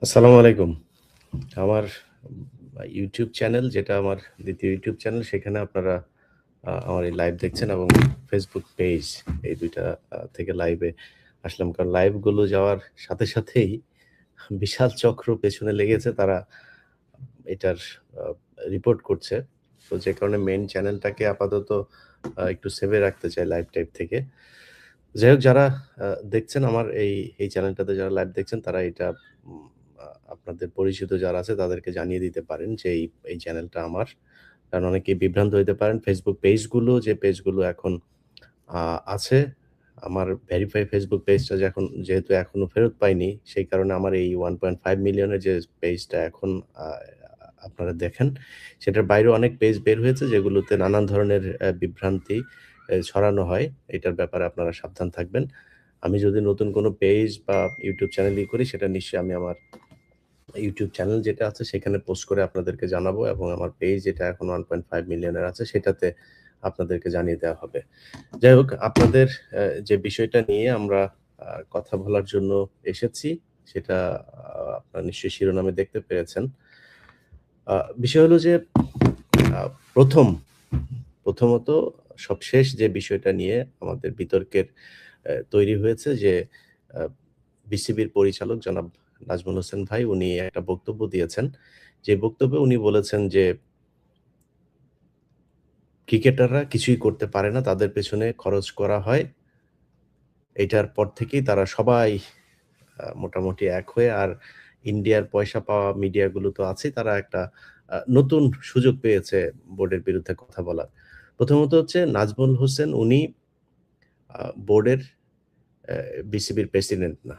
আসসালামু আলাইকুম। আমার ইউটিউব চ্যানেল যেটা আমার ২য় ইউটিউব চ্যানেল সেখানে আপনারা আমার এই লাইভ দেখছেন এবং ফেসবুক পেজ এই ২ টা থেকে লাইভে আসলাম। কারণ লাইভগুলো যাওয়ার সাথে সাথেই বিশাল চক্র পেছনে লেগেছে। তারা এটার আ রিপোর্ট করছে। তো যে কারণে মেইন চ্যানেলটাকে আপাতত একটু সেভে রাখতে চাই লাইভ টাইপ থেকে। যাই হোক যারা আ দেখছেন আমার এই চ্যানেলটাতে যারা লাইভ দেখছেন তারা এটা উম আ আপনাদের পরিচিত যারা আছে তাদেরকে জানিয়ে দিতে পারেন যে এই চ্যানেলটা আমার। কারণ অনেকেই বিভ্রান্ত হইতে পারেন। ফেসবুক পেজগুলো যে পেজগুলো এখন আ আছে, আমার ভেরিফাই ফেসবুক পেজটা যেহেতু এখনো ফেরত পাইনি, সেই কারণে আমার এই 1.5 মিলিয়নের যে পেজটা এখন আ আপনারা দেখেন, সেটার বাইরেও অনেক পেজ বের হয়েছে যেগুলোতে নানান ধরনের বিভ্রান্তি ছড়ানো হয়। এটার ব্যাপারে আপনারা সাবধান থাকবেন। আমি যদি নতুন কোনো পেজ বা YouTube চ্যানেল করি সেটা নিশ্চয়ই আমি আমার YouTube চ্যানেল যেটা আছে সেখানে পোস্ট করে আপনাদেরকে জানাবো এবং আমার পেজ যেটা এখন 1.5 মিলিয়নের আছে সেটাতে আপনাদেরকে জানিয়ে দেওয়া হবে। যাই হোক আপনাদের যে বিষয়টা নিয়ে আমরা কথা বলার জন্য এসেছি সেটা আপনারা নিশ্চয়ই শিরোনামে দেখতে পেরেছেন। আ বিষয় হলো যে আ ১ম প্রথমত সবশেষ যে বিষয়টা নিয়ে আমাদের বিতর্কের তৈরি হয়েছে যে আ বিসিবির পরিচালক জনাব নাজমুল হোসেন ভাই উনি একটা বক্তব্য দিয়েছেন। যে বক্তব্যে উনি বলেছেন যে, "ক্রিকেটাররা কিছুই করতে পারে না। তাদের পেছনে খরচ করা হয়। এটার পর থেকেই তারা সবাই মোটামুটি এক হয়ে আর ইন্ডিয়ার পয়সা পাওয়া মিডিয়াগুলো তো আছেই। তারা একটা নতুন সুযোগ পেয়েছে বোর্ডের বিরুদ্ধে কথা বলার।" প্রথমত হচ্ছে নাজমুল হোসেন উনি বোর্ডের অ্যা বিসিবির প্রেসিডেন্ট না।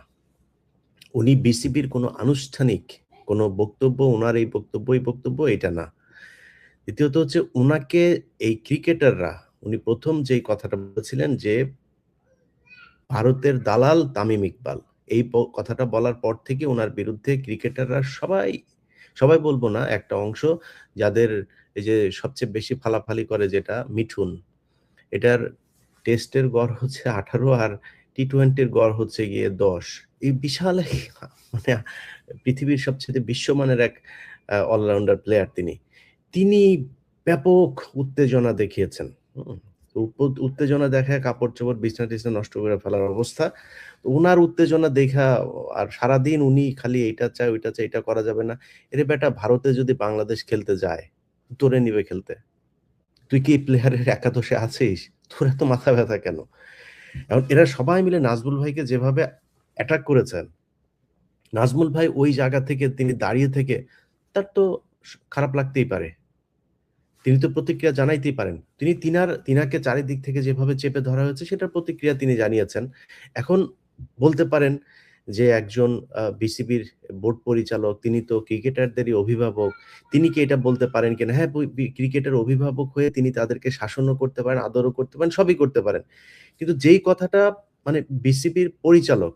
উনি বিসিবির কোনো আনুষ্ঠানিক কোনো বক্তব্য, উনার এই বক্তব্য এটা না। দ্বিতীয়ত হচ্ছে উনাকে এই ক্রিকেটাররা উনি ১ম যেই কথাটা বলেছিলেন যে, "ভারতের দালাল তামিম ইকবাল।" এই কথাটা বলার পর থেকে উনার বিরুদ্ধে ক্রিকেটাররা সবাই বলব না, একটা অংশ যাদের এই যে সবচেয়ে বেশি ফালাফালি করে যেটা মিঠুন। এটার টেস্টের গড় হচ্ছে ১৮ আর টি-টোয়েন্টির গড় হচ্ছে গিয়ে ১০। এই বিশাল এক মানে পৃথিবীর সবচাইতে বিশ্বমানের এক অলরাউন্ডার প্লেয়ার তিনি। তিনি ব্যাপক উত্তেজনা দেখিয়েছেন। হুম? উত্তেজনা দেখায় কাপড়-চোপড় বিছনা-টিছনা নষ্ট করে ফেলার অবস্থা। উনার উত্তেজনা দেইখা আর সারাদিন উনি খালি এইটা চায়, ওইটা চায়, এটা করা যাবে না। এরে বেটা ভারতে যদি বাংলাদেশ খেলতে যায়, তোরে নিবে খেলতে। তুই কি প্লেয়ারের একাদশে আছিস? তোর এত মাথা ব্যাথা কেন? এখন এরা সবাই মিলে নাজমুল ভাইকে যেভাবে অ্যাটাক করেছেন, নাজমুল ভাই ওই জায়গা থেকে তিনি দাঁড়িয়ে থেকে তার তো খারাপ লাগতেই পারে। তিনি তো প্রতিক্রিয়া জানাইতেই পারেন। তিনাকে চারিদিক থেকে যেভাবে চেপে ধরা হয়েছে সেটার প্রতিক্রিয়া তিনি জানিয়েছেন। এখন বলতে পারেন যে একজন বিসিবির বোর্ড পরিচালক তিনি তো ক্রিকেটারদেরই অভিভাবক। তিনি কি এটা বলতে পারেন কিনা? হ্যাঁ, ক্রিকেটের অভিভাবক হয়ে তিনি তাদেরকে শাসনও করতে পারেন, আদরও করতে পারেন, সবই করতে পারেন। কিন্তু যেই কথাটা মানে বিসিবির পরিচালক,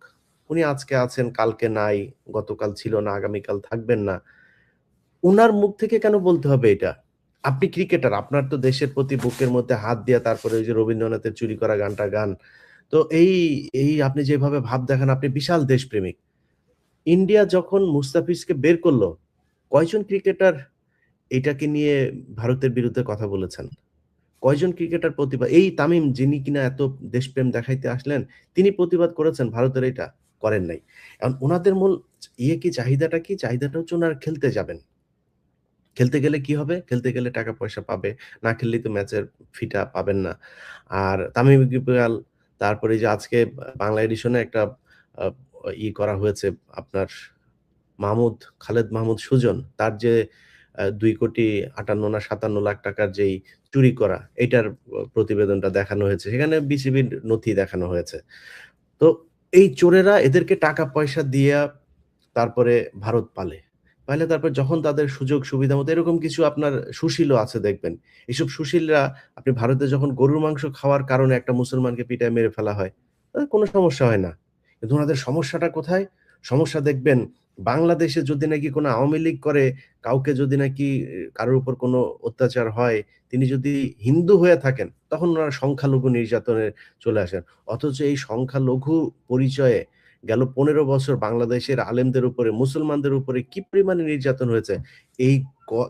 উনি আজকে আছেন, কালকে নাই, গতকাল ছিল না, আগামীকাল থাকবেন না। উনার মুখ থেকে কেন বলতে হবে এটা? আপনি ক্রিকেটার, আপনার তো দেশের প্রতি বুকের মধ্যে হাত দিয়া তারপরে ওই যে রবীন্দ্রনাথের চুরি করা গানটা গান। তো এই আপনি যেভাবে ভাব দেখান আপনি বিশাল দেশপ্রেমিক। ইন্ডিয়া যখন মুস্তাফিজকে বের করল, কয়জন ক্রিকেটার এটাকে নিয়ে ভারতের বিরুদ্ধে কথা বলেছেন? কয়জন ক্রিকেটার এই তামিম যিনি কিনা এত দেশপ্রেম দেখাইতে আসলেন, তিনি প্রতিবাদ করেছেন ভারতের এটা? করেন নাই। এখন উনাদের মূল কি চাহিদাটা কি? চাহিদাটা হচ্ছে উনারা খেলতে যাবেন। খেলতে গেলে কি হবে? খেলতে গেলে টাকা-পয়সা পাবে। না খেললেই তো ম্যাচের ফিটা পাবেন না। আর তামিম ইকবাল তারপরে এই যে আজকে বাংলা এডিশনে একটা আ করা হয়েছে আপনার খালেদ মাহমুদ সুজন। তার যে ২,৫৮ না ৫৭ লাখ টাকার যেই চুরি করা, এইটার প্রতিবেদনটা দেখানো হয়েছে। সেখানে বিসিবির নথি দেখানো হয়েছে। তো এই চোরেরা এদেরকে টাকা-পয়সা দিয়া তারপরে ভারত পালে। পাইলে তারপর যখন তাদের সুযোগ সুবিধা মতো এরকম কিছু আপনার সুশীলও আছে দেখবেন। এসব সুশীলরা আপনি ভারতে যখন গরুর মাংস খাওয়ার কারণে একটা মুসলমানকে পিটায় মেরে ফেলা হয়, কোনো সমস্যা হয় না। কিন্তু উনাদের সমস্যাটা কোথায়? সমস্যা দেখবেন বাংলাদেশে যদি নাকি কোনো আওয়ামী লীগ করে, কাউকে যদি নাকি কারোর উপর কোনো অত্যাচার হয়, তিনি যদি হিন্দু হয়ে থাকেন, তখন উনারা সংখ্যালঘু নির্যাতনে চলে আসেন। অথচ এই সংখ্যালঘু পরিচয়ে গেল 15 বছর বাংলাদেশের আলেমদের উপরে, মুসলমানদের উপরে কি পরিমাণে নির্যাতন হয়েছে। এই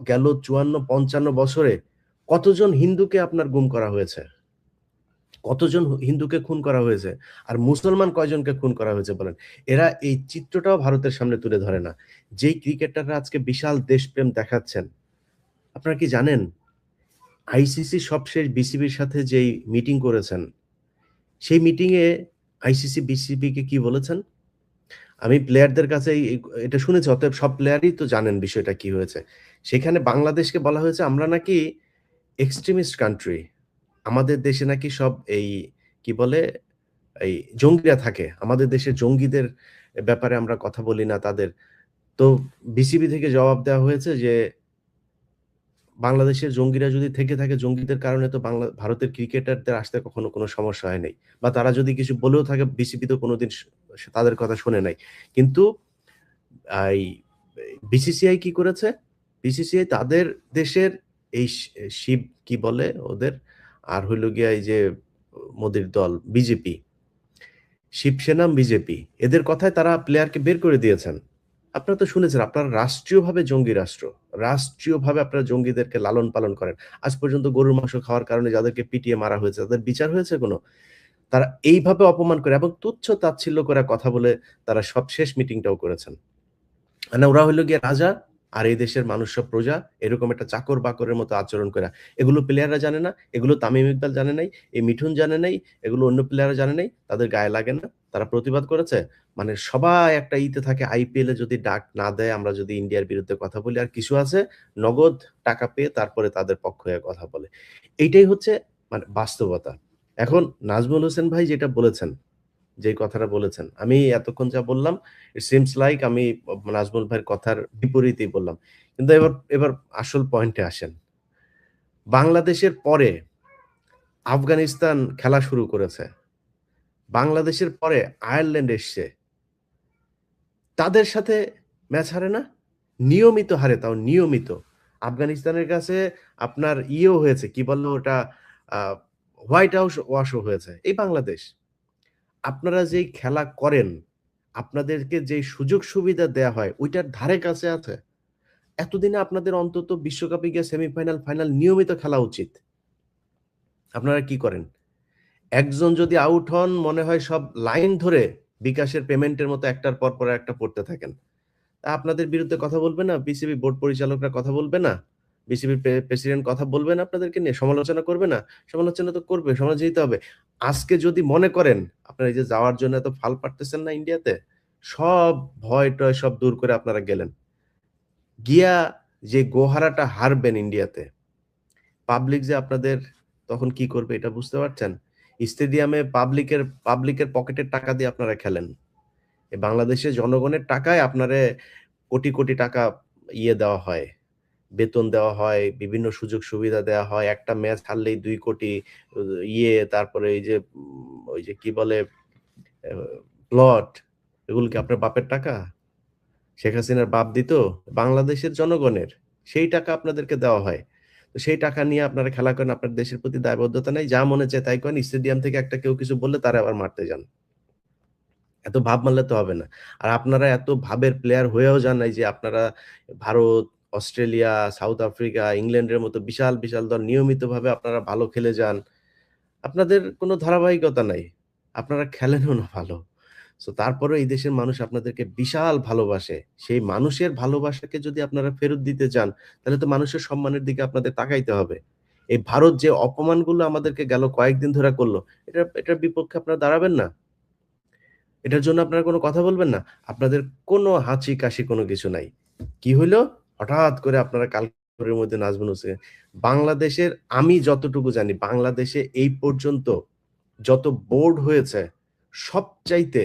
গেল 54-55 বছরে কতজন হিন্দুকে আপনার গুম করা হয়েছে? কতজন হিন্দুকে খুন করা হয়েছে? আর মুসলমান কয়জনকে খুন করা হয়েছে বলেন? এরা এই চিত্রটাও ভারতের সামনে তুলে ধরে না। যেই ক্রিকেটাররা আজকে বিশাল দেশপ্রেম দেখাচ্ছেন, আপনারা কি জানেন আইসিসি সবশেষ বিসিবির সাথে যেই মিটিং করেছেন, সেই মিটিংয়ে আইসিসি বিসিবিকে কি বলেছেন? আমি প্লেয়ারদের কাছে এটা শুনেছি, অতএব সব প্লেয়ারই তো জানেন বিষয়টা কি হয়েছে। সেখানে বাংলাদেশকে বলা হয়েছে আমরা নাকি এক্সট্রিমিস্ট কান্ট্রি। আমাদের দেশে নাকি সব এই কি বলে এই জঙ্গিরা থাকে। আমাদের দেশে জঙ্গিদের ব্যাপারে আমরা কথা বলি না তাদের। তো বিসিবি থেকে জবাব দেওয়া হয়েছে যে বাংলাদেশের জঙ্গিরা যদি থেকে থাকে, জঙ্গিদের কারণে তো ভারতের ক্রিকেটারদের আসতে কখনো কোনো সমস্যা হয় নাই। বা তারা যদি কিছু বলেও থাকে বিসিবি তো কোনোদিন তাদের কথা শোনে নাই। কিন্তু এই বিসিসিআই কি করেছে? বিসিসিআই তাদের দেশের এই শিব কি বলে ওদের? আর হইল গিয়া এই যে মোদির দল বিজেপি, শিবসেনা, বিজেপি এদের কথায় তারা প্লেয়ারকে বের করে দিয়েছেন। আপনারা তো শুনেছেন আপনারা রাষ্ট্রীয়ভাবে জঙ্গি রাষ্ট্র। রাষ্ট্রীয়ভাবে আপনারা জঙ্গিদেরকে লালন-পালন করেন। আজ পর্যন্ত গরুর মাংস খাওয়ার কারণে যাদেরকে পিটিয়ে মারা হয়েছে তাদের বিচার হয়েছে কোনো? তারা এইভাবে অপমান করে এবং তুচ্ছ-তাচ্ছিল্য করে কথা বলে তারা সবশেষ মিটিংটাও করেছেন। মানে ওরা হইলো গিয়ে রাজা আর এই দেশের মানুষ সব প্রজা। এরকম একটা চাকর-বাকরের মতো আচরণ কইরা। এগুলো প্লেয়াররা জানে না, এগুলো তামিম ইকবাল জানে নাই, এই মিঠুন জানে নাই, এগুলো অন্য প্লেয়াররা জানে নাই। তাদের গায়ে লাগে না। তারা প্রতিবাদ করেছে। মানে সবাই একটা থাকে আইপিএল এ যদি ডাক না দেয়, আমরা যদি ইন্ডিয়ার বিরুদ্ধে কথা বলি আর কিছু আছে নগদ টাকা পেয়ে তারপরে তাদের পক্ষ হয়ে কথা বলে। এইটাই হচ্ছে মানে বাস্তবতা। এখন নাজমুল হোসেন ভাই যেটা বলেছেন, যে কথাটা বলেছেন। আমি এতক্ষণ যা বললাম, ইট সিমস লাইক আমি নাজমুল ভাইয়ের কথার বিপরীতেই বললাম। কিন্তু এবার এবার আসল পয়েন্টে আসেন। বাংলাদেশের পরে আফগানিস্তান খেলা শুরু করেছে। বাংলাদেশের পরে আয়ারল্যান্ড এসছে। তাদের সাথে ম্যাচ হারে না? নিয়মিত হারে, তাও নিয়মিত। আফগানিস্তানের কাছে আপনার ইয়েও হয়েছে, কি বলল ওটা? আ হোয়াইট হাউস ওয়াশও হয়েছে। এই বাংলাদেশ। আপনারা যেই খেলা করেন, আপনাদেরকে যেই সুযোগ সুবিধা দেয়া হয়, ওইটার ধারে কাছে আছে? এতদিনে আপনাদের অন্তত বিশ্বকাপে গিয়ে সেমিফাইনাল, ফাইনাল নিয়মিত খেলা উচিত। আপনারা কি করেন? একজন যদি আউট হন, মনে হয় সব লাইন ধরে বিকাশের পেমেন্টের মতো একটার পর, পর একটা পড়তে থাকেন। তা আপনাদের বিরুদ্ধে কথা বলবে না? বিসিবি বোর্ড পরিচালকরা কথা বলবে না? বিসিবির প্রেসিডেন্ট কথা বলবে না আপনাদেরকে নিয়ে? সমালোচনা করবে না? সমালোচনা তো করবে, সমালোচনা দিতে হবে। আজকে যদি মনে করেন, আপনারা এই যে যাওয়ার জন্য এত ফাল পাড়তেছেন না ইন্ডিয়াতে, সব ভয়-টয় সব দূর করে আপনারা গেলেন। গিয়া যে গোহারাটা হারবেন ইন্ডিয়াতে, পাবলিক যে আপনাদের তখন কি করবে এটা বুঝতে পারছেন? স্টেডিয়ামে পাবলিকের পকেটের টাকা দিয়ে আপনারা খেলেন। বাংলাদেশের জনগণের টাকায় আপনারে কোটি, কোটি টাকা দেওয়া হয়। বেতন দেওয়া হয়, বিভিন্ন সুযোগ সুবিধা দেওয়া হয়। একটা ম্যাচ হারলেই ২ কোটি উ তারপরে এই যে ওই যে কি বলে অ্যা প্লট, এগুলো কি আপনার বাপের টাকা? শেখ হাসিনার বাপ দিত? বাংলাদেশের জনগণের। সেই টাকা আপনাদেরকে দেওয়া হয়। তো সেই টাকা নিয়ে আপনারা খেলা করেন, আপনার দেশের প্রতি দায়বদ্ধতা নাই। যা মনে চায় তাই করেন। স্টেডিয়াম থেকে একটা কেউ কিছু বললে তারে আবার মারতে যান। এত ভাব মারলে তো হবে না। আর আপনারা এত ভাবের প্লেয়ার হয়েও যান নাই যে আপনারা ভারত, অস্ট্রেলিয়া, সাউথ আফ্রিকা, ইংল্যান্ডের মতো বিশাল, বিশাল দল নিয়মিতভাবে আপনারা ভালো খেলে যান। আপনাদের কোনো ধারাবাহিকতা নাই। আপনারা খেলেনও না ভালো। সো তারপরেও এই দেশের মানুষ আপনাদেরকে বিশাল ভালোবাসে। সেই মানুষের ভালোবাসাকে যদি আপনারা ফেরত দিতে চান, তাহলে তো মানুষের সম্মানের দিকে আপনাদের তাকাইতে হবে। এই ভারত যে অপমানগুলো আমাদেরকে গেল কয়েকদিন ধরে করল, এটার বিপক্ষে আপনারা দাঁড়াবেন না? এটার জন্য আপনারা কোনো কথা বলবেন না? আপনাদের কোনো হাঁচি-কাশি কোনো কিছু নাই। কি হইল? হঠাৎ করে আপনারা কালকের মধ্যে নাজমুল হোসেন বাংলাদেশের আমি যতটুকু জানি বাংলাদেশে এই পর্যন্ত যত বোর্ড হয়েছে সবচাইতে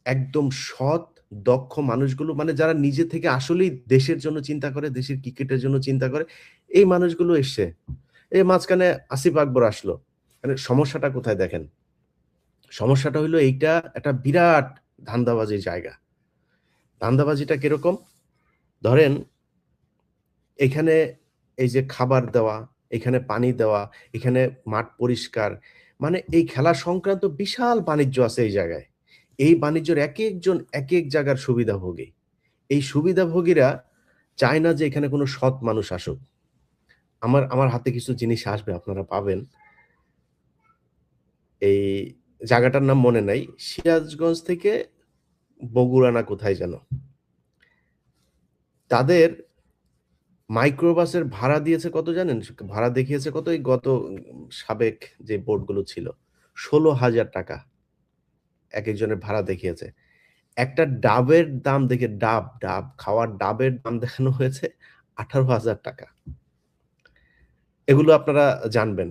একদম সৎ, দক্ষ মানুষগুলো মানে যারা নিজে থেকে আসলেই দেশের জন্য চিন্তা করে, দেশের ক্রিকেটের জন্য চিন্তা করে, এই মানুষগুলো এসছে। এই মাঝখানে আসিফ আকবর আসলো। মানে সমস্যাটা কোথায় দেখেন? সমস্যাটা হইলো এইটা একটা বিরাট ধান্দাবাজির জায়গা। ধান্দাবাজিটা কিরকম? ধরেন এখানে এই যে খাবার দেওয়া, এখানে পানি দেওয়া, এখানে মাঠ পরিষ্কার। মানে এই খেলা সংক্রান্ত বিশাল বাণিজ্য আছে এই জায়গায়। এই বাণিজ্যের একেকজন একেক জায়গার সুবিধাভোগী। এই সুবিধাভোগীরা চায় না যে এখানে কোনো সৎ মানুষ আসুক। আমার আমার হাতে কিছু জিনিস আসবে আপনারা পাবেন। এই জায়গাটার নাম মনে নাই। সিরাজগঞ্জ থেকে বগুড়া না কোথায় যেন। তাদের মাইক্রোবাসের ভাড়া দিয়েছে কত জানেন? ভাড়া দেখিয়েছে কত? এই গত সাবেক যে বোর্ডগুলো ছিল। ৳১৬,০০০ একেকজনের ভাড়া দেখিয়েছে। একটা ডাবের দাম দেখে ডাব খাওয়ার ডাবের দাম দেখানো হয়েছে ৳১৮,০০০। এগুলো আপনারা জানবেন।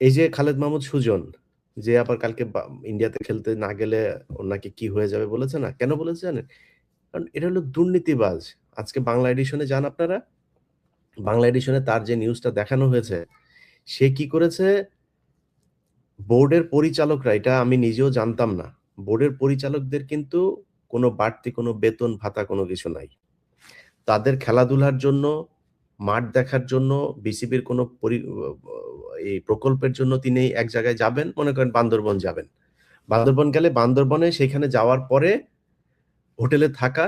এই যে খালেদ মাহমুদ সুজন, যে আবার কালকে ইন্ডিয়াতে খেলতে না গেলে ওর নাকি কি হয়ে যাবে বলেছে না? কেন বলেছে জানেন? কারণ এটা হলো দুর্নীতিবাজ। আজকে বাংলা এডিশনে যান আপনারা। বাংলা এডিশনে তার যে নিউজটা দেখানো হয়েছে, সে কি করেছে? বোর্ডের পরিচালকরা, এটা আমি নিজেও জানতাম না। বোর্ডের পরিচালকদের কিন্তু কোনো বাড়তি কোনো বেতন ভাতা কোনো কিছু নাই। তাদের খেলাধুলার জন্য, মাঠ দেখার জন্য, বিসিবির কোনো এই প্রকল্পের জন্য তিনি এক জায়গায় যাবেন, মনে করেন বান্দরবন যাবেন। বান্দরবন গেলে বান্দরবনে সেখানে যাওয়ার পরে হোটেলে থাকা,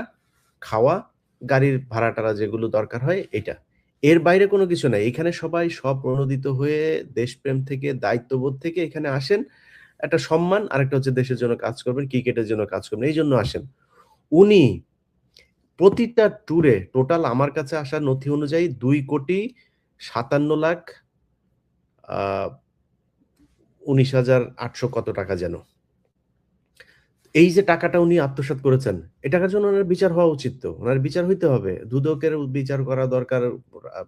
খাওয়া, গাড়ির ভাড়া-টাড়া যেগুলো দরকার হয় এটা। এর বাইরে কোনো কিছু নাই। এখানে সবাই স্বপ্রণোদিত হয়ে দেশপ্রেম থেকে, দায়িত্ববোধ থেকে এখানে আসেন। একটা সম্মান, আরেকটা হচ্ছে দেশের জন্য কাজ করবেন, ক্রিকেটের জন্য কাজ করবেন। এইজন্য আসেন। উনি প্রতিটা ট্যুরে টোটাল আমার কাছে আসা নথি অনুযায়ী ২,৫৭,০০,০০০ আ ১৯,৮০০ কত টাকা যেন। এই যে টাকাটা উনি আত্মসাৎ করেছেন, এই টাকার জন্য উনার বিচার হওয়া উচিত তো। উনার বিচার হইতে হবে। দুদকের বিচার করা দরকার।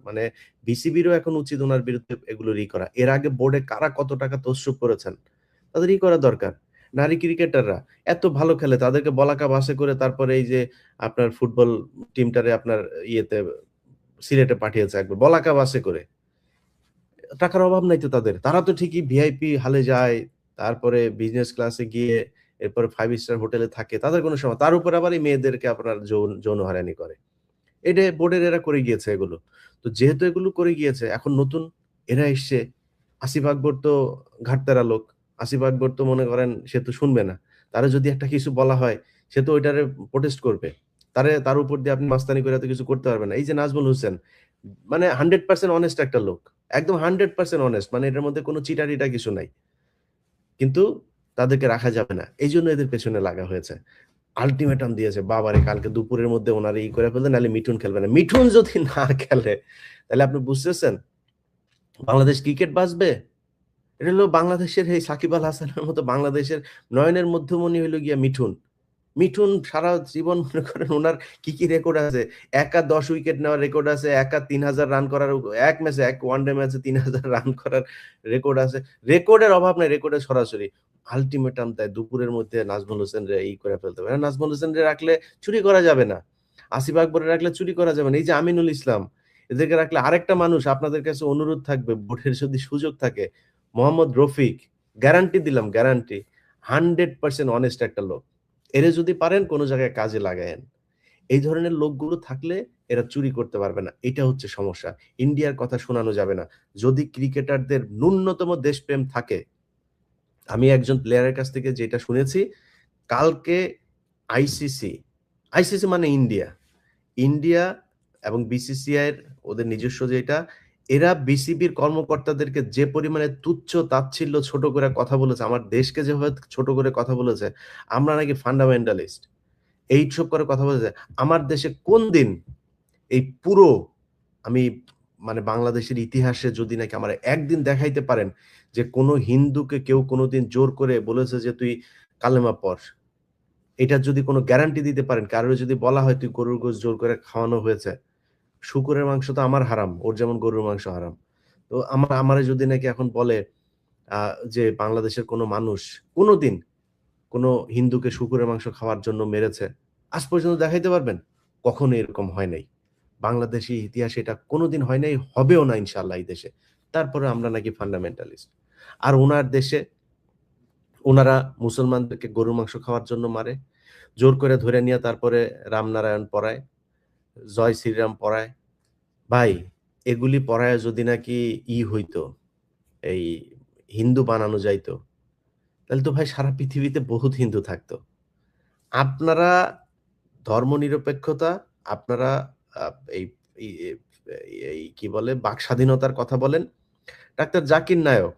মানে বিসিবিরও এখন উচিত উনার বিরুদ্ধে এগুলোর করা। এর আগে বোর্ডে কারা কত টাকা তছরূপ করেছেন, তাদের করা দরকার। নারী ক্রিকেটাররা এত ভালো খেলে, তাদেরকে বলাকা বাসে করে তারপরে এই যে আপনার ফুটবল টিমটারে আপনার ইয়েতে সিলেটে পাঠিয়েছে একবার বলাকা বাসে করে। টাকার অভাব নাই তো তাদের। তারা তো ঠিকই ভিআইপি হলে যায়, তারপরে বিজনেস ক্লাসে গিয়ে এরপরে 5 স্টার হোটেলে থাকে। তাদের কোনো তার উপর আবার এই মেয়েদেরকে আপনার যৌন হয়রানি করে। এটা বোর্ডের এরা করে গিয়েছে এগুলো। তো যেহেতু এগুলো করে গিয়েছে, এখন নতুন এরা এসছে। আসিফ আকবর তো ঘাটতেরা লোক। আসিফ আকবর তো মনে করেন সে তো শুনবে না। তারে যদি একটা কিছু বলা হয়, সে তো ওইটারে প্রোটেস্ট করবে। তার উপর দিয়ে আপনি মাস্তানি করে এত কিছু করতে পারবেন না। এই যে নাজমুল হোসেন, মানে 100% অনেস্ট একটা লোক। একদম 100% অনেস্ট। মানে এটার মধ্যে কোনো চিটা-টিটা কিছু নাই। কিন্তু তাদেরকে রাখা যাবে না। এইজন্য এদের পেছনে লাগা হয়েছে। আল্টিমেটাম দিয়েছে, বাবারে কালকে দুপুরের মধ্যে উনারে করে ফেলবেন, নাহলে মিঠুন খেলবে না। মিঠুন যদি না খেলে, তাহলে আপনি বুঝতেছেন বাংলাদেশ ক্রিকেট বাঁচবে? এটা হলো বাংলাদেশের এই সাকিব আল হাসানের মতো বাংলাদেশের নয়নের মধ্যমণি হইলো গিয়া মিঠুন। মিঠুন সারা জীবন মনে করেন উনার কি রেকর্ড আছে। একা ১০ উইকেট নেওয়ার রেকর্ড আছে। একা ৩,০০০ রান করার এক ম্যাচে এক ওয়ানডে ম্যাচে ৩,০০০ রান করার রেকর্ড আছে। রেকর্ডের অভাব নাই, রেকর্ডের সরাসরি। আল্টিমেটাম দেয় দুপুরের মধ্যে নাজমুল হোসেনরে করে ফেলতে হবে। নাজমুল হোসেনরে রাখলে চুরি করা যাবে না। আসিফ আকবরে রাখলে চুরি করা যাবে না। এই যে আমিনুল ইসলাম, এদেরকে রাখলে আরেকটা মানুষ আপনাদের কাছে অনুরোধ থাকবে, বোর্ডের যদি সুযোগ থাকে, মোহাম্মদ রফিক, গ্যারান্টি দিলাম গ্যারান্টি। 100% অনেস্ট একটা লোক। এরে যদি পারেন কোন জায়গায় কাজে লাগায়েন। এই ধরনের লোকগুলো থাকলে এরা চুরি করতে পারবে না। এটা হচ্ছে সমস্যা। ইন্ডিয়ার কথা শোনানো যাবে না। যদি ক্রিকেটারদের ন্যূনতম দেশপ্রেম থাকে, আমি একজন প্লেয়ারের কাছ থেকে যেটা শুনেছি, কালকে আইসিসি, আইসিসি মানে ইন্ডিয়া। ইন্ডিয়া এবং বিসিসিআই এর ওদের নিজস্ব যেটা, এরা বিসিবির কর্মকর্তাদেরকে যে পরিমাণে তুচ্ছ তাচ্ছিল্য ছোট করে কথা বলেছে, আমার দেশকে যেভাবে ছোট করে কথা বলেছে, আমরা নাকি ফান্ডামেন্টালিস্ট। এইসব করে কথা বলেছে। আমার দেশে কোন দিন এই পুরো আমি মানে বাংলাদেশের ইতিহাসে যদি নাকি আমার একদিন দেখাইতে পারেন যে কোন হিন্দুকে কেউ কোনদিন জোর করে বলেছে যে তুই কালেমা পড়। এটার যদি কোন গ্যারান্টি দিতে পারেন, কারোর যদি বলা হয় তুই গরুর গোশত জোর করে খাওয়ানো হয়েছে। শুকরের মাংস তো আমার হারাম। ওর যেমন গরুর মাংস হারাম। তো আমারে যদি নাকি এখন বলে আ যে বাংলাদেশের কোন মানুষ কোনদিন কোন হিন্দুকে শুকরের মাংস খাওয়ার জন্য মেরেছে। আজ পর্যন্ত দেখাইতে পারবেন? কখনোই এরকম হয় নাই। বাংলাদেশী ইতিহাসে এটা কোনদিন হয় নাই, হবেও না ইনশাআল্লাহ এই দেশে। তারপরে আমরা নাকি ফান্ডামেন্টালিস্ট। আর উনার দেশে উনারা মুসলমানদেরকে গরুর মাংস খাওয়ার জন্য মারে। জোর করে ধরে নিয়ে তারপরে রামনারায়ণ পড়ায়, জয় শ্রীরাম পড়ায়। ভাই, এগুলি পড়ায় যদি নাকি হইতো, এই হিন্দু বানানো যাইতো, তাহলে তো ভাই সারা পৃথিবীতে বহুত হিন্দু থাকতো। আপনারা ধর্মনিরপেক্ষতা, আপনারা আ এই এই এই কি বলে বাক স্বাধীনতার কথা বলেন। ডাক্তার জাকির নায়ক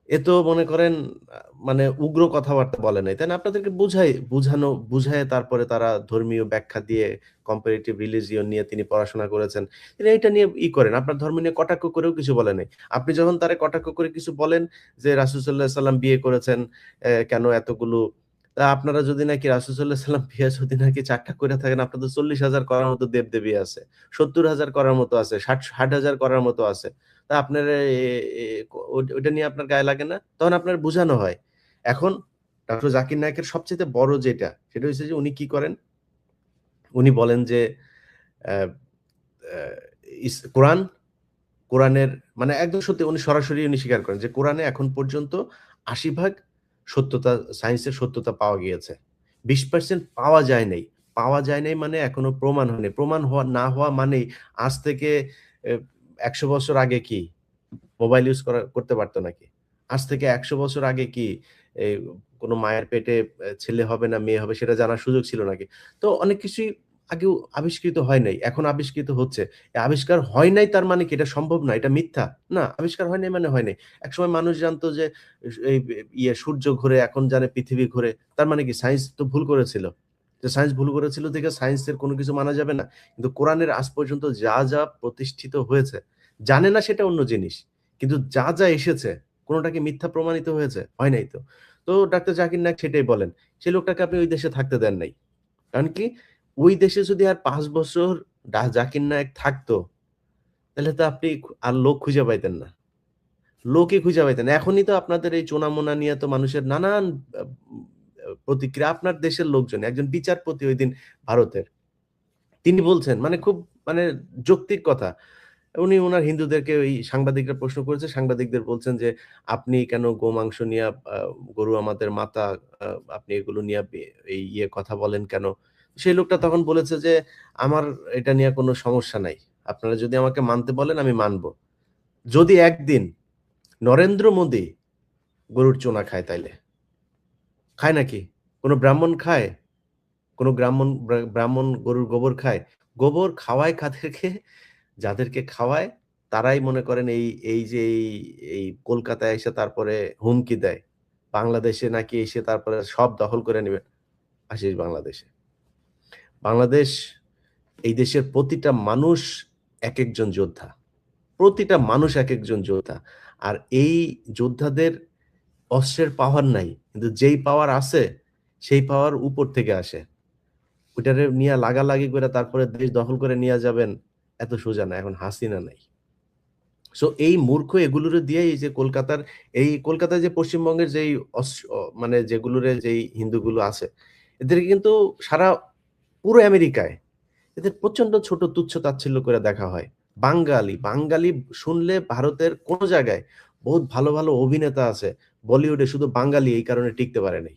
এ তো মনে করেন আ মানে উগ্র কথাবার্তা বলে নাই। তাই না? আপনাদেরকে বুঝায়ে তারপরে তারা ধর্মীয় ব্যাখ্যা দিয়ে comparative religion নিয়ে তিনি পড়াশোনা করেছেন। তিনি এইটা নিয়ে করেন। আপনার ধর্ম নিয়ে কটাক্ষ করেও কিছু বলে নাই। আপনি যখন তারে কটাক্ষ করে কিছু বলেন যে রাসূল সাল্লাল্লাহু আলাইহি সাল্লাম বিয়ে করেছেন, কেন এতগুলো আপনারা যদি নাকি রাসূল সাল্লাল্লাহু আলাইহি সাল্লাম বিয়ে যদি নাকি ৪ টা কইরা থাকেন, আপনাদের ৪০,০০০ করার মতো দেব-দেবী আছে। ৭০,০০০ করার মতো আছে, ৬০,০০০ করার মতো আছে। তা আপনার এ এ ওইটা নিয়ে আপনার গায়ে লাগে না? তখন আপনার বুঝানো হয়। এখন ডক্টর জাকির নায়েকের সবচাইতে বড় যেটা, সেটা হইছে যে উনি কি করেন? উনি বলেন যে অ্যা অ্যা কোরআন, কোরআনের মানে একদম সত্যি উনি সরাসরি স্বীকার করেন যে কোরআনে এখন পর্যন্ত ৮০ ভাগ সত্যতা সায়েন্সের সত্যতা পাওয়া গিয়েছে। ২০% পাওয়া যায় নাই। পাওয়া যায় নাই মানে এখনো প্রমাণ হয়নি। প্রমাণ না হওয়া মানেই আজ থেকে এ ১০০ বছর আগে কি মোবাইল ইউজ করতে পারত নাকি? আজ থেকে ১০০ বছর আগে কি এই কোন মায়ের পেটে ছেলে হবে না মেয়ে হবে সেটা জানার সুযোগ ছিল নাকি? তো অনেক কিছুই আগেও আবিষ্কৃত হয় নাই। এখন আবিষ্কৃত হচ্ছে। এই আবিষ্কার হয় নাই তার মানে কি এটা সম্ভব না? এটা মিথ্যা? না, আবিষ্কার হয় নাই মানে হয় নাই। একসময় মানুষ জানতো যে এই সূর্য ঘোরে, এখন জানে পৃথিবী ঘোরে। তার মানে কি সায়েন্স তো ভুল করেছিল। যে সায়েন্স ভুল করেছিল দেখে সায়েন্সের কোন কিছু মানা যাবে না। কিন্তু কোরআনের আজ পর্যন্ত যা প্রতিষ্ঠিত হয়েছে, জানে না সেটা অন্য জিনিস। কিন্তু যা এসেছে কোনটা কি মিথ্যা প্রমাণিত হয়েছে? হয় নাই তো। তো ডাক্তার জাকির নায়েক সেটাই বলেন। সেই লোকটাকে আপনি ওই দেশে থাকতে দেন নাই। কারণ কি? ওই দেশে যদি আর ৫ বছর জাকির নায়েক থাকতো, তাহলে তো আপনি আর লোক খুঁজে পাইতেন না। লোকই খুঁজে পাইতেন না। এখনই তো আপনাদের এই চুনামুনা নিয়ে তো মানুষের নানান আ প্রতিক্রিয়া। আপনার দেশের লোকজন, একজন বিচারপতি ঐদিন ভারতের। তিনি বলছেন মানে খুব মানে যৌক্তিক কথা। উনি উনার হিন্দুদেরকে ওই সাংবাদিকরা প্রশ্ন করেছে। সাংবাদিকদের বলছেন যে, "আপনি কেন গোমাংস নিয়া গরু আমাদের মাতা, আ আপনি এগুলো নিয়া এই কথা বলেন কেন?" সেই লোকটা তখন বলেছে যে, "আমার এটা নিয়ে কোনো সমস্যা নাই। আপনারা যদি আমাকে মানতে বলেন আমি মানব। যদি একদিন নরেন্দ্র মোদি গরুর চোনা খায় তাইলে।" খায় নাকি? কোন ব্রাহ্মণ খায়? কোন ব্রাহ্মণ গরুর গোবর খায়? গোবর খাওয়ায় কাদেরকে? যাদেরকে খাওয়ায় তারাই মনে করেন এই যে এই কলকাতায় এসে তারপরে হুমকি দেয়। বাংলাদেশে নাকি এসে তারপরে সব দখল করে নিবে। আসিস বাংলাদেশে। বাংলাদেশ এই দেশের প্রতিটা মানুষ একেকজন যোদ্ধা। প্রতিটা মানুষ একেকজন যোদ্ধা। আর এই যোদ্ধাদের অস্ত্রের পাওয়ার নাই। কিন্তু যেই পাওয়ার আছে, সেই পাওয়ার উপর থেকে আসে। ওইটারে নিয়া লাগালাগি করে তারপরে দেশ দখল করে নিয়া যাবেন, এত সোজা না। এখন হাসিনা নাই। সো এই মূর্খ এগুলোরে দিয়েই এই যে কলকাতায় যে পশ্চিমবঙ্গের যেই মানে যেগুলোরে যেই হিন্দুগুলো আছে, এদেরকে কিন্তু সারা পুরো আমেরিকায় এদের প্রচন্ড ছোট তুচ্ছ-তাচ্ছিল্য করে দেখা হয়। বাঙালি শুনলে ভারতের কোন জায়গায় বহুত ভালো অভিনেতা আছে। বলিউডে শুধু বাঙালি এই কারণে টিকতে পারে নাই।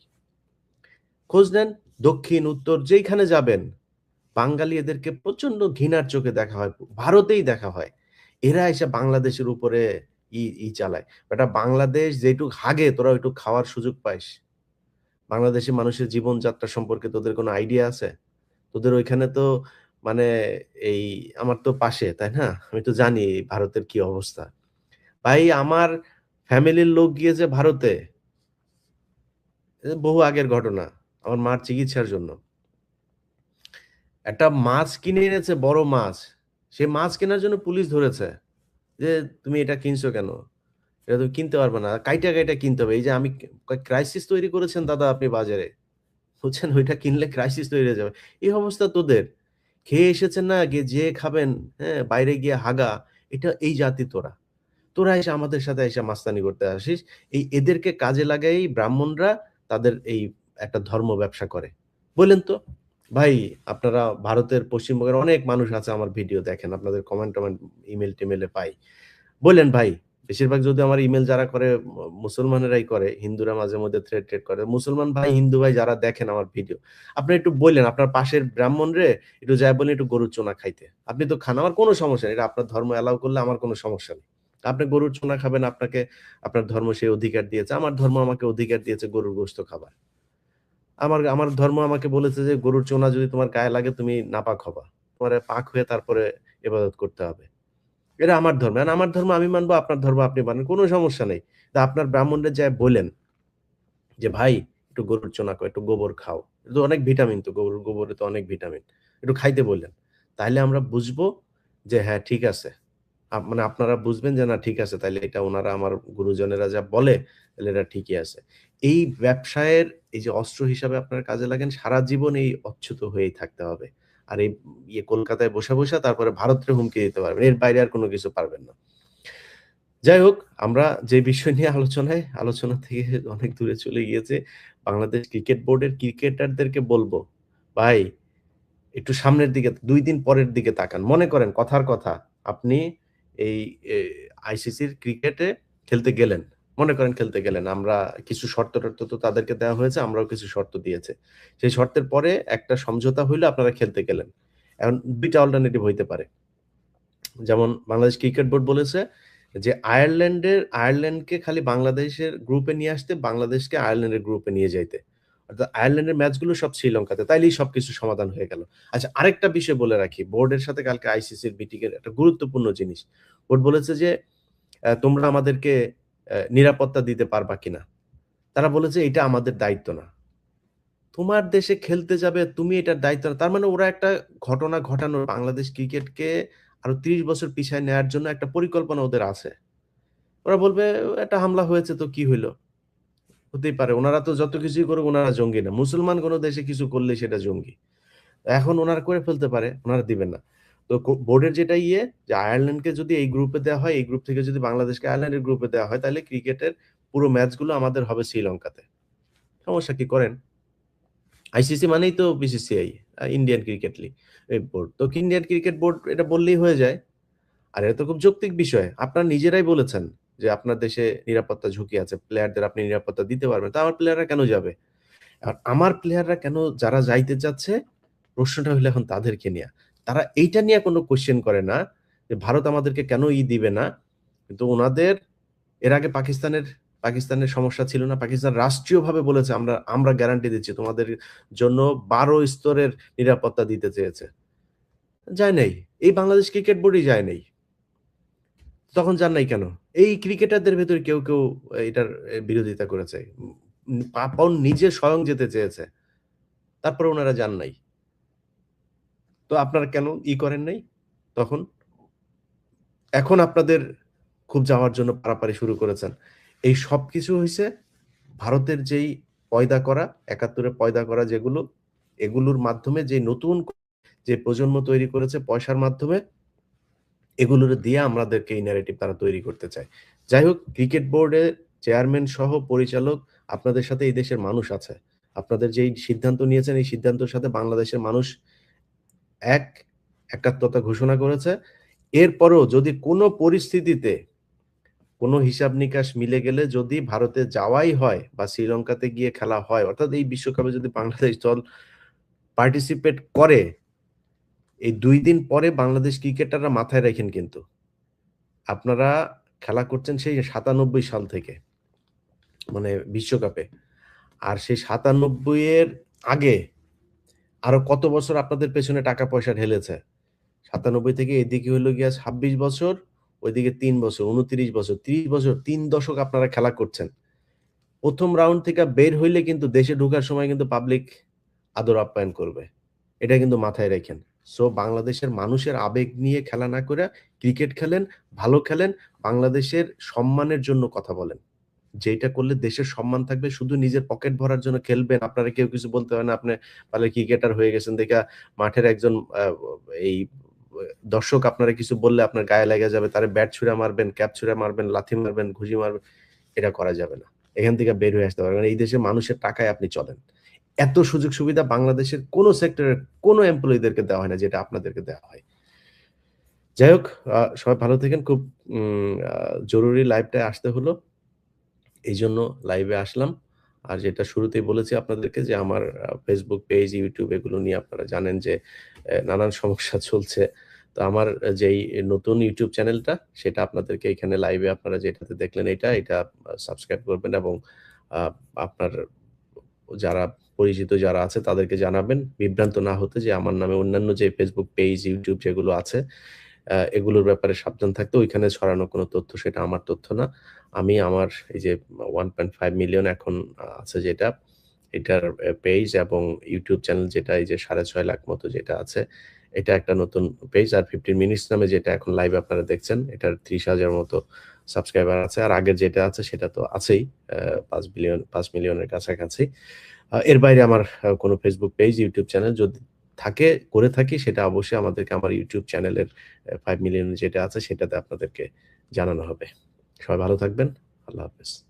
খোঁজ নেন দক্ষিণ, উত্তর যেইখানে যাবেন বাঙালি এদেরকে প্রচন্ড ঘৃণার চোখে দেখা হয়। ভারতেই দেখা হয়। এরা এসে বাংলাদেশের উপরে চালায়। বেটা বাংলাদেশ যেটুক হাগে তোরা ওইটুক খাওয়ার সুযোগ পাইস। বাংলাদেশী মানুষের জীবনযাত্রা সম্পর্কে তোদের কোনো আইডিয়া আছে? তোদের ওইখানে তো মানে এই আমার তো পাশে, তাই না? আমি তো জানি ভারতের কি অবস্থা। ভাই আমার ফ্যামিলির লোক গিয়েছে ভারতে। বহু আগের ঘটনা। আমার মার চিকিৎসার জন্য। একটা মাছ কিনে এনেছে বড় মাছ। সে মাছ কেনার জন্য পুলিশ ধরেছে। যে, "তুমি এটা কিনছো কেন? এটা তুমি কিনতে পারবে না। কাইটা কিনতে হবে।" এই যে আমি ক্রাইসিস তৈরি করেছেন দাদা আপনি বাজারে। বুঝছেন? ওইটা কিনলে ক্রাইসিস তৈরি হয়ে যাবে। এই অবস্থা তোদের। খেয়ে এসেছেন না যেয়ে খাবেন, হ্যাঁ? বাইরে গিয়ে হাগা। এই জাতি তোরা। তোরা এসে আমাদের সাথে এসে মাস্তানি করতে আসিস। এদেরকে কাজে লাগায়েই ব্রাহ্মণরা তাদের এই একটা ধর্ম ব্যবসা করে। বললেন তো? ভাই আপনারা ভারতের পশ্চিমবঙ্গের অনেক মানুষ আছে আমার ভিডিও দেখেন। আপনাদের কমেন্ট-টমেন্ট ইমেইলে পাই। বললেন ভাই, বেশিরভাগ যদি আমার ইমেইল যারা করে মুসলমানেরাই করে। হিন্দুরা মাঝে মধ্যে থ্রেড করে। মুসলমান ভাই, হিন্দু ভাই যারা দেখেন আমার ভিডিও, আপনি একটু বইলেন আপনার পাশের ব্রাহ্মণরে একটু যায়া বলেন একটু গরুর চোনা খাইতে। আপনি তো খান, আমার কোনো সমস্যা নেই। এটা আপনার ধর্ম অ্যালাও করলে আমার কোনো সমস্যা নেই। আপনি গরুর চুনা খাবেন, আপনার ধর্ম সেই অধিকার দিয়েছে। আমার ধর্ম আমাকে অধিকার দিয়েছে গরুর গোশত খাবার। আমার আমার ধর্ম আমাকে বলেছে যে গরুর চুনা যদি তোমার গায়ে লাগে তুমি নাপাক হবা। তোমারে পাক হয়ে তারপরে ইবাদত করতে হবে। এটা আমার ধর্ম। এখন আমার ধর্ম আমি মানবো, আপনার ধর্ম আপনি মানেন। কোন সমস্যা নেই। আপনার ব্রাহ্মণরে যায়া বইলেন যে, "ভাই একটু গরুর চুনা খাও, একটু গোবর খাও।" এটা তো অনেক ভিটামিন তো, গরুর গোবরে তো অনেক ভিটামিন। একটু খাইতে বললেন। তাইলে আমরা বুঝবো যে হ্যাঁ, ঠিক আছে। মানে আপনারা বুঝবেন যে না ঠিক আছে, তাইলে এটা উনারা আমার গুরুজনেরা যা বলে তাইলে এটা ঠিকই আছে। এই ব্যবসায়ের এই যে অস্ত্র হিসাবে আপনারা কাজে লাগেন, সারা জীবন এই অচ্যুত হয়েই থাকতে হবে। আর এই কলকাতায় বসা তারপরে ভারতরে হুমকি দিতে পারবেন। এর বাইরে আর কোন কিছু পারবেন না। যাই হোক, আমরা যে বিষয় নিয়ে আলোচনা থেকে অনেক দূরে চলে গিয়েছে। বাংলাদেশ ক্রিকেট বোর্ডের ক্রিকেটারদেরকে বলব, ভাই একটু সামনের দিকে ২ দিন পরের দিকে তাকান। মনে করেন কথার কথা, আপনি এই এ আইসিসির ক্রিকেটে খেলতে গেলেন। মনে করেন খেলতে গেলেন। আমরা কিছু শর্ত-টর্ত তো তাদেরকে দেওয়া হয়েছে, আমরাও কিছু শর্ত দিয়েছে। সেই শর্তের পরে একটা সমঝোতা হইলো, আপনারা খেলতে গেলেন। এখন ২ টা অল্টারনেটিভ হইতে পারে। যেমন বাংলাদেশ ক্রিকেট বোর্ড বলেছে যে আয়ারল্যান্ডকে খালি বাংলাদেশের গ্রুপে নিয়ে আসতে, বাংলাদেশকে আয়ারল্যান্ডের গ্রুপে নিয়ে যাইতে। অর্থাৎ আয়ারল্যান্ডের ম্যাচগুলো সব শ্রীলঙ্কাতে। তাইলেই সবকিছু সমাধান হয়ে গেল। আচ্ছা, আরেকটা বিষয় বলে রাখি। বোর্ডের সাথে কালকে আইসিসির মিটিং এর একটা গুরুত্বপূর্ণ জিনিস। বোর্ড বলেছে যে, তোমরা আমাদেরকে নিরাপত্তা দিতে পারবা কিনা?" তারা বলেছে, "এটা আমাদের দায়িত্ব না।" তোমার দেশে খেলতে যাবে, তুমি এটার দায়িত্ব না। তার মানে ওরা একটা ঘটনা ঘটানোর, বাংলাদেশ ক্রিকেটকে আরো ৩০ বছর পিছায় নেয়ার জন্য একটা পরিকল্পনা ওদের আছে। ওরা বলবে, "একটা হামলা হয়েছে তো কি হইল? হতেই পারে। উনারা তো যত কিছুই করুক উনারা জঙ্গি না। মুসলমান কোন দেশে কিছু করলেই সেটা জঙ্গি।" এখন উনারা করে ফেলতে পারে, উনারা দিবেন না। তো বোর্ডের যেটা যে আয়ারল্যান্ডকে যদি এই গ্রুপে দেওয়া হয়, এই গ্রুপ থেকে যদি বাংলাদেশকে আয়ারল্যান্ডের গ্রুপে দেওয়া হয়, তাহলে ক্রিকেটের পুরো ম্যাচগুলো আমাদের হবে শ্রীলঙ্কাতে। সমস্যা কি? করেন। আইসিসি মানেই তো BCCI, Indian cricket league board. তো ইন্ডিয়ান ক্রিকেট বোর্ড এটা বললেই হয়ে যায়। আর এটা তো খুব যৌক্তিক বিষয়। আপনারা নিজেরাই বলেছেন যে আপনার দেশে নিরাপত্তা ঝুঁকি আছে। প্লেয়ারদের আপনি নিরাপত্তা দিতে পারবেন। তো আমার প্লেয়াররা কেন যাবে? আর আমার প্লেয়াররা কেন যারা যাইতে চাচ্ছে, প্রশ্নটা হইলো এখন তাদেরকে নিয়া। তারা এইটা নিয়ে কোনো কোয়েশ্চেন করে না যে ভারত আমাদেরকে কেন দিবে না? কিন্তু উনাদের এর আগে পাকিস্তানের সমস্যা ছিল না। পাকিস্তান রাষ্ট্রীয়ভাবে বলেছে, আমরা আমরা গ্যারান্টি দিচ্ছি তোমাদের জন্য ১২ স্তরের নিরাপত্তা দিতে চেয়েছে। যায় নাই। এই বাংলাদেশ ক্রিকেট বোর্ডই যায় নাই। তখন যান নাই কেন? এই ক্রিকেটারদের ভেতরে কেউ এটার বিরোধিতা করেছে। পাপন নিজে স্বয়ং যেতে চেয়েছে। তারপরে উনারা যান নাই। তো আপনারা কেন করেন নাই তখন? এখন আপনাদের খুব যাওয়ার জন্য পারাপারি শুরু করেছেন। এই সবকিছু হইছে ভারতের যেই পয়দা করা, ৭১ এ পয়দা করা যেগুলো, এগুলোর মাধ্যমে যে নতুন যে প্রজন্ম তৈরি করেছে পয়সার মাধ্যমে, এগুলোরে দিয়ে আমাদেরকে এই ন্যারেটিভ তারা তৈরি করতে চায়। যাই হোক, ক্রিকেট বোর্ডের চেয়ারম্যান সহ পরিচালক, আপনাদের সাথে এই দেশের মানুষ আছে। আপনাদের যেই সিদ্ধান্ত নিয়েছেন, এই সিদ্ধান্তের সাথে বাংলাদেশের মানুষ এক একাত্মতা ঘোষণা করেছে। এরপরেও যদি কোনো পরিস্থিতিতে কোনো হিসাব-নিকাশ মিলে গেলে যদি ভারতে যাওয়াই হয় বা শ্রীলঙ্কাতে গিয়ে খেলা হয়, অর্থাৎ এই বিশ্বকাপে যদি বাংলাদেশ দল পার্টিসিপেট করে, এই ২ দিন পরে বাংলাদেশ ক্রিকেটাররা মাথায় রাইখেন কিন্তু। আপনারা খেলা করছেন সেই ৯৭ সাল থেকে, মানে বিশ্বকাপে। আর সেই ৯৭ এর আগে আরো কত বছর আপনাদের পেছনে টাকা-পয়সা ঢেলেছে। ৯৭ থেকে এদিকে হইলো গিয়া ২৬ বছর, ওইদিকে ৩ বছর, ২৯ বছর, ৩০ বছর, ৩ দশক আপনারা খেলা করছেন। ১ম রাউন্ড থেকে বের হইলে কিন্তু দেশে ঢোকার সময় কিন্তু পাবলিক আদর আপ্যায়ন করবে। এটা কিন্তু মাথায় রাইখেন। সো বাংলাদেশের মানুষের আবেগ নিয়ে খেলা না কইরা ক্রিকেট খেলেন, ভালো খেলেন, বাংলাদেশের সম্মানের জন্য কথা বলেন। যেইটা করলে দেশের সম্মান থাকবে। শুধু নিজের পকেট ভরার জন্য খেলবেন, আপনারে কেউ কিছু বলতে হয় না। আপনি পারলে ক্রিকেটার হয়ে গেছেন দেইখা মাঠের একজন এই দর্শক আপনারে কিছু বললে আপনার গায়ে লেগে যাবে। তারে ব্যাট ছুঁড়া মারবেন, ক্যাপ ছুঁড়া মারবেন, লাথি মারবেন, ঘুষি মারবেন। এটা করা যাবে না। এখান থেকে বের হয়ে আসতে পারবেন। এই দেশের মানুষের টাকায় আপনি চলেন। এত সুযোগ সুবিধা বাংলাদেশের কোন সেক্টরের কোন এমপ্লয়িদেরকে দেওয়া হয় না যেটা আপনাদেরকে দেওয়া হয়। যাই হোক, সবাই ভালো থাকেন। খুব জরুরি লাইভটায় আসতে হলো। এইজন্য লাইভে আসলাম। আর যেটা শুরুতেই বলেছি আপনাদেরকে যে আমার Facebook পেজ, YouTube এগুলো নিয়ে আপনারা জানেন যে নানান সমস্যা চলছে। তো আমার যেই নতুন YouTube চ্যানেলটা সেটা আপনাদেরকে এখানে লাইভে আপনারা যেটাতে দেখলেন এটা সাবস্ক্রাইব করবেন এবং আ আপনার যারা পরিচিত যারা আছে তাদেরকে জানাবেন বিভ্রান্ত না হতে যে আমার নামে অন্যান্য যে Facebook পেজ, YouTube যেগুলো আছে এগুলোর ব্যাপারে সাবধান থাকতে ওইখানে ছড়ানো কোনো তথ্য সেটা আমার তথ্য না। আমি আমার এই যে 1.5 মিলিয়ন এখন আছে যেটা, এটার পেজ এবং YouTube চ্যানেল যেটা এই যে 6.5 লাখ মতো যেটা আছে, এটা একটা নতুন পেজ। আর 15 মিনিটস নামে যেটা এখন লাইভ আপনারা দেখছেন, এটার 30,000 মতো সাবস্ক্রাইবার আছে। আর আগের যেটা আছে সেটা তো আছেই 5 মিলিয়নের কাছাকাছি। এর বাইরে আমার কোনো Facebook পেজ, YouTube চ্যানেল যদি করে থাকি সেটা অবশ্যই আমাদেরকে আমার YouTube চ্যানেলের 5 মিলিয়ন যেটা আছে সেটাতে আপনাদেরকে জানানো হবে। সবাই ভালো থাকবেন। আল্লাহ হাফেজ।